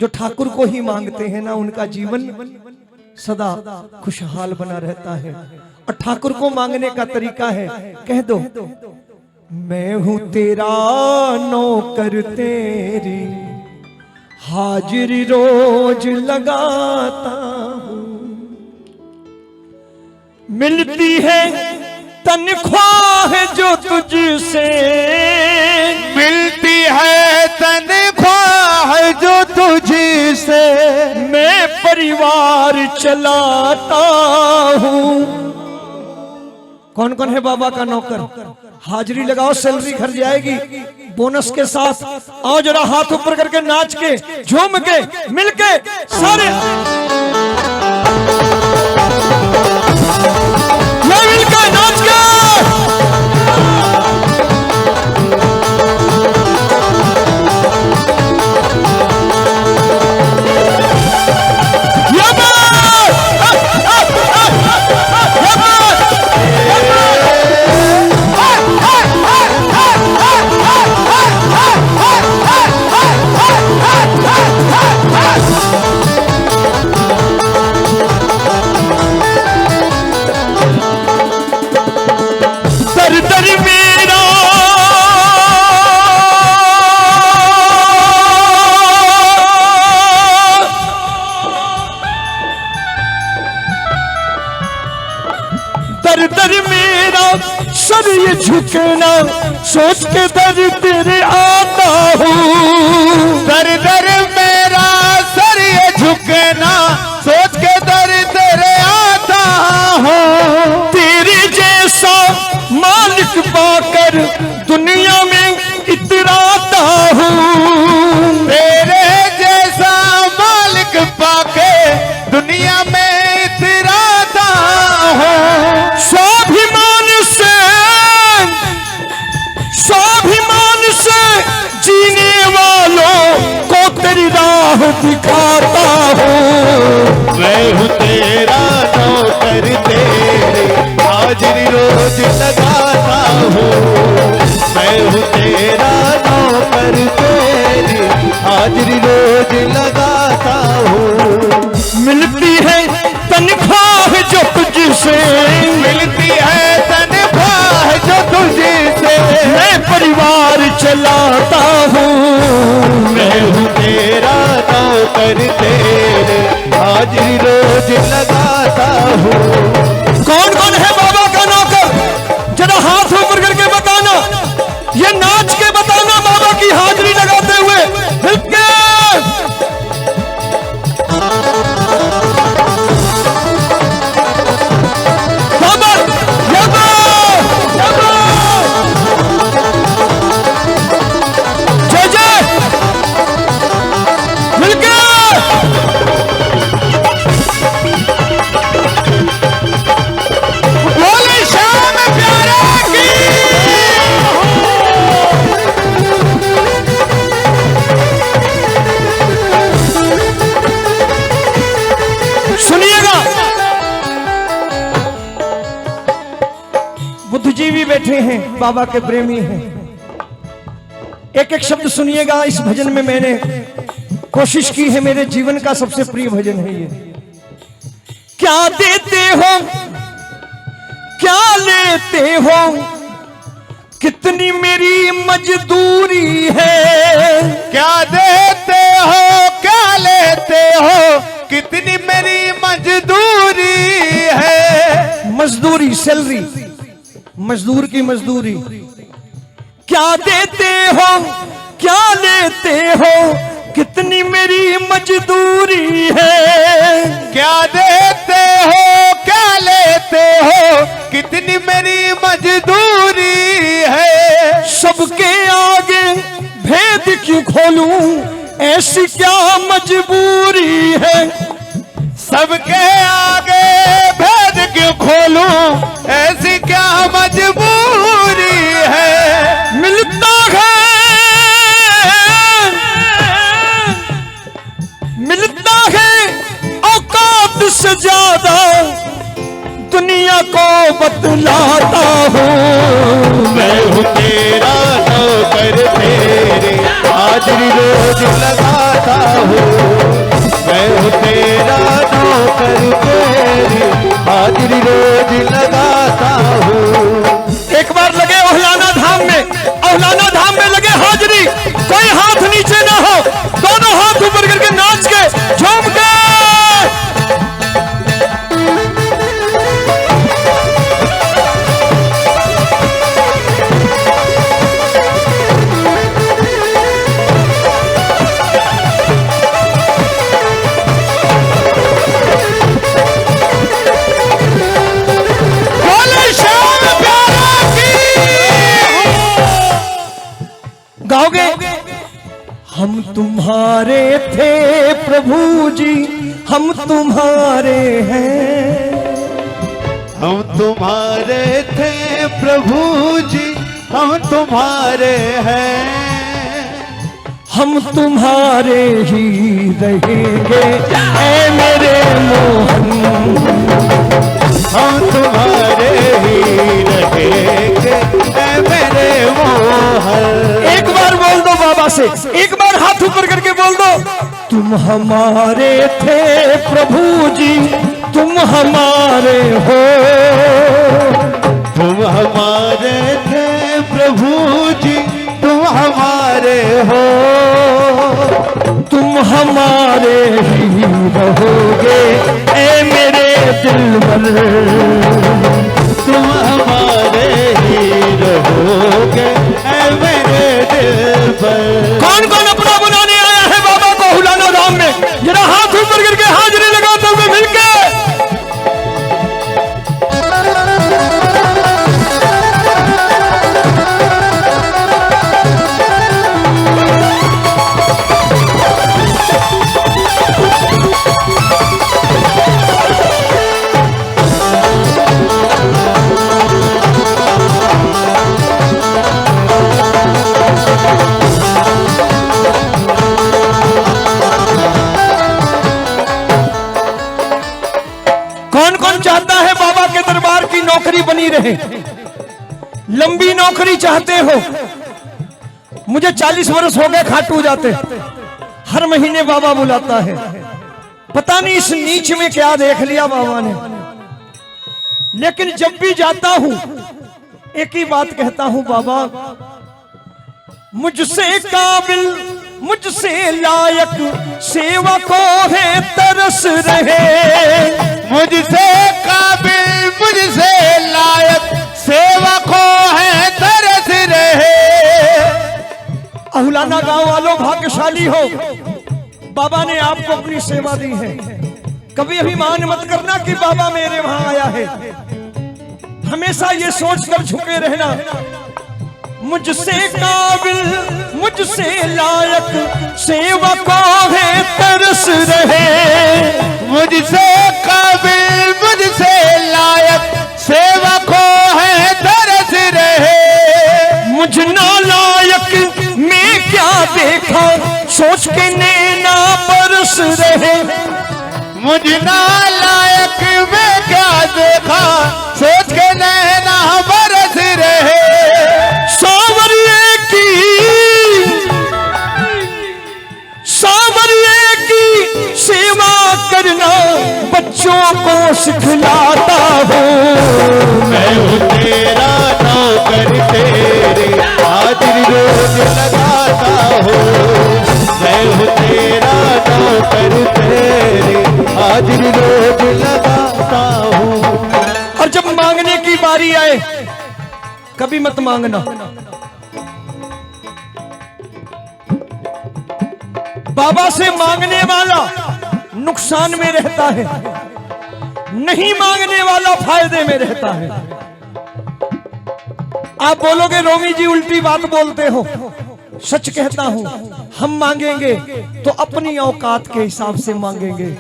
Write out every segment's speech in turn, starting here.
जो ठाकुर को ही मांगते हैं ना, उनका जीवन सदा खुशहाल बना रहता है। और ठाकुर को मांगने का तरीका है, कह दो मैं हूं तेरा नौकर तेरी हाजिरी रोज लगाता हूं, मिलती है तनख्वाह जो तुझसे, मिलती है तनख्वाह जो तुझसे, मैं परिवार चलाता हूं। कौन कौन है बाबा का नौकर? हाजिरी लगाओ, सैलरी घर जाएगी बोनस के साथ। आओ जरा हाथ ऊपर करके नाच के झूम के मिल के सारे मिल के नाच के। सर ये झुकना सोच के दर तेरे आता हूँ, दर दर मेरा सर ये झुकना सोच के दर तेरे आता हूँ। तेरे जैसा मालिक पाकर दुनिया में इतराता हूँ, तेरे जैसा मालिक पाके दुनिया में इतराता हूँ। स्वाभिमान से जीने वालों को तेरी राह दिखाता हूँ। मैं हूँ तेरा नौकर तेरे हाजिरी रोज लगाता हूँ, मैं हूँ तेरा नौकर तेरी हाजिरी रोज लगाता हूँ। मिलती है तनख्वाह जो तुझसे, मिलती है तनख्वाह जो तुझसे, मैं परिवार चलाता हूँ। मैं हूँ तेरा नौकर तेरे हाजिरी रोज लगाता हूँ। कौन कौन है बाबा का नौकर? जरा हाथ ऊपर करके बताना, ये नाच के बताना बाबा की हाजिरी लगाते हुए मिलके। बुद्धिजीवी बैठे हैं, बाबा के प्रेमी हैं। एक एक शब्द सुनिएगा। इस भजन में मैंने कोशिश की है, मेरे जीवन का सबसे प्रिय भजन है ये। क्या देते हो क्या लेते हो, कितनी मेरी मजदूरी है। क्या देते हो क्या लेते हो, कितनी मेरी मजदूरी है। मजदूरी, सैलरी, मजदूर की मजदूरी। क्या देते हो क्या लेते हो, कितनी मेरी मजदूरी है। क्या देते हो क्या लेते हो, कितनी मेरी मजदूरी है। सबके आगे भेद क्यों खोलूं, ऐसी क्या मजबूरी है। सबके आगे भेद क्यों खोलूं, ऐसी क्या मजबूरी है। मिलता है औकात से ज्यादा, दुनिया को बतलाता हूँ। मैं हूँ तेरा नौकर तेरे हाजिरी रोज लगाता हूँ। तेरी हाजिरी रोज लगाता हूँ। एक बार लगे औलाना धाम में, औलाना धाम में लगे हाजिरी, कोई हाथ नीचे ना हो, दोनों हाथ ऊपर करके नाच के झूम के गाओगे। हम तुम्हारे थे प्रभु जी, हम तुम्हारे हैं। हम तुम्हारे थे प्रभु जी, हम तुम्हारे हैं। हम तुम्हारे ही रहेंगे ऐ मेरे मोहन। हम तुम्हारे ही रहेंगे ऐ मेरे मोहन। एक बार बोल दो बाबा से, एक बार हाथ ऊपर करके बोल दो, तुम हमारे थे प्रभु जी, तुम हमारे हो। तुम हमारे थे प्रभु जी, तुम हमारे हो। तुम हमारे ही रहोगे ऐ मेरे दिलबर। तुम हमारे ही रहोगे ऐ मेरे दिल पर। कौन कौन अपना बुलाने आया है बाबा को हुलाना धाम में? जरा हाथ ऊपर करके हाजिरी लगाते हुए मिलके। कौन कौन चाहता है बाबा के दरबार की नौकरी बनी रहे? लंबी नौकरी चाहते हो? मुझे 40 वर्ष हो गए खाटू जाते, हर महीने बाबा बुलाता है। पता नहीं इस नीच में क्या देख लिया बाबा ने, लेकिन जब भी जाता हूं एक ही बात कहता हूं, बाबा मुझसे काबिल, मुझसे लायक सेवा को है तरस रहे। मुझसे काबिल, मुझसे लायक सेवा को है तरस रहे। अहुलाना गांव वालों भाग्यशाली हो, बाबा ने आपको अपनी सेवा दी है। कभी अभिमान मत करना कि बाबा मेरे वहां आया है। हमेशा ये सोचकर झुके रहना, मुझसे काबिल, मुझसे लायक सेवा को है तरस रहे। मुझसे काबिल, मुझसे लायक सेवा को है तरस रहे। मुझ नालायक में क्या देखा, सोच के नैना बरस रहे। मुझ नालायक में क्या देखा, सोच के नैना बरस रहे। सांवरिये की सेवा करना बच्चों को सिखलाता हूँ। मैं हूँ तेरा नौकर, तेरे हाजिरी रोज लगाता हूँ। मैं हूँ तेरा नौकर, तेरे हाजिरी रोज लगाता हूँ। और जब मांगने की बारी आए कभी मत मांगना। बाबा से मांगने वाला नुकसान में रहता है, नहीं मांगने वाला फायदे में रहता है। आप बोलोगे रोमी जी उल्टी बात बोलते हो, सच कहता हूं, हम मांगेंगे तो अपनी औकात के हिसाब से मांगेंगे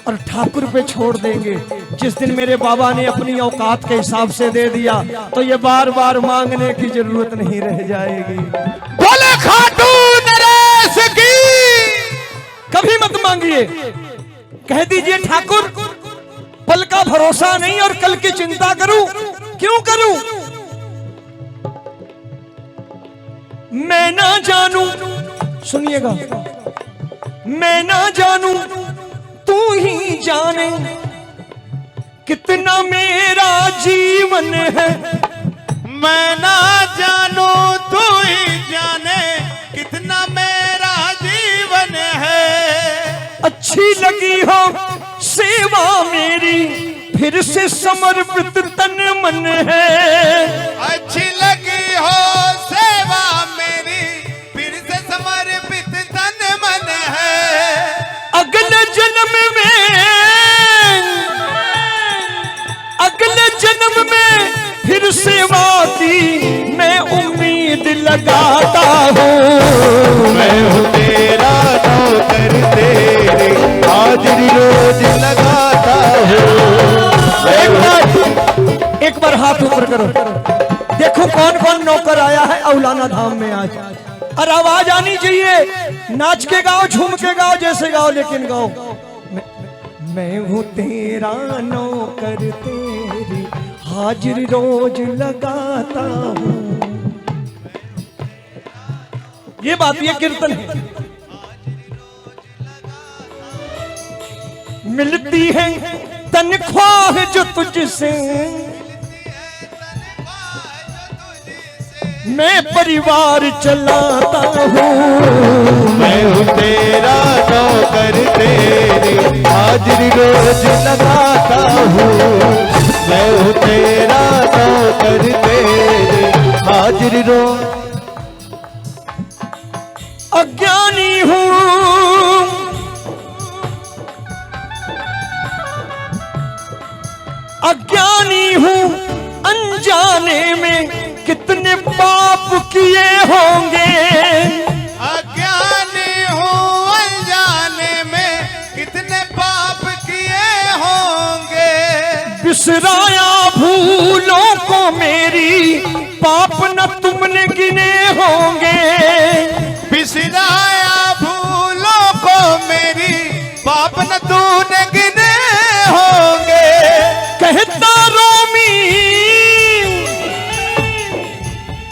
और ठाकुर पे छोड़ देंगे। जिस दिन मेरे बाबा ने अपनी औकात के हिसाब से दे दिया तो ये बार बार मांगने की जरूरत नहीं रह जाएगी। बोले खाटू नरेश की। कभी मत मांगिए, कह दीजिए ठाकुर पल का भरोसा नहीं और कल की चिंता करूं, क्यों करूं? मैं ना जानूं, सुनिएगा, मैं ना जानूं तू ही जाने, कितना मेरा जीवन है, मैं ना जानू तू ही जाने कितना मेरा जीवन है। अच्छी लगी हो सेवा मेरी, फिर से समर्पित तन मन है। अच्छी लगी हो सेवा मेरी, फिर से समर्पित तन मन है। अगले जन्म में, अगले जन्म में फिर सेवा की मैं उम्मीद लगाता हूँ। मैं हूँ तेरा नौकर, तेरे हाजिरी रोज लगाता हूँ। एक बार हाथ ऊपर करो, देखो कौन कौन नौकर आया है औलाना धाम में आज। और आवाज आनी चाहिए, नाच के गाओ, झूम के गाओ, जैसे गाओ, लेकिन गाओ मैं हूँ तेरा नौकर, तेरी हाजिरी रोज लगाता हूँ। ये बात, ये कीर्तन है। मिलती है तनख्वाह जो तुझसे, मैं परिवार चलाता हूँ। मैं हूँ तेरा नौकर, तेरी हाजिरी रोज लगाता हूँ। मैं हूँ तेरा नौकर, तेरी हाजिरी रोज। अज्ञानी हूँ, अज्ञानी हूँ, अनजाने में कितने पाप किए होंगे। अज्ञानी हूँ, अनजाने में कितने पाप किए होंगे। बिसराया भूलों को मेरी, पाप न तुमने गिने होंगे। बिसराया भूलों को मेरी, पाप न तूने गिने होंगे। कहता रोमी,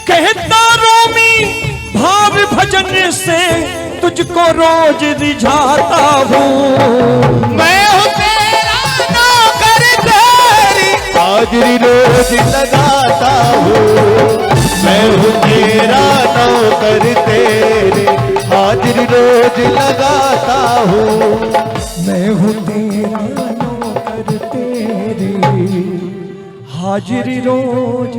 कहता रोमी, भाव भजन से तुझको रोज रिझाता हूँ। मैं हूँ तेरा नौकर, तेरी हाजिरी रोज लगाता हूँ। मैं हूँ तेरा नौकर, तेरी हाजिरी रोज लगाता हूँ। मैं हूँ तेरा नौकर, तेरी हाजिरी रोज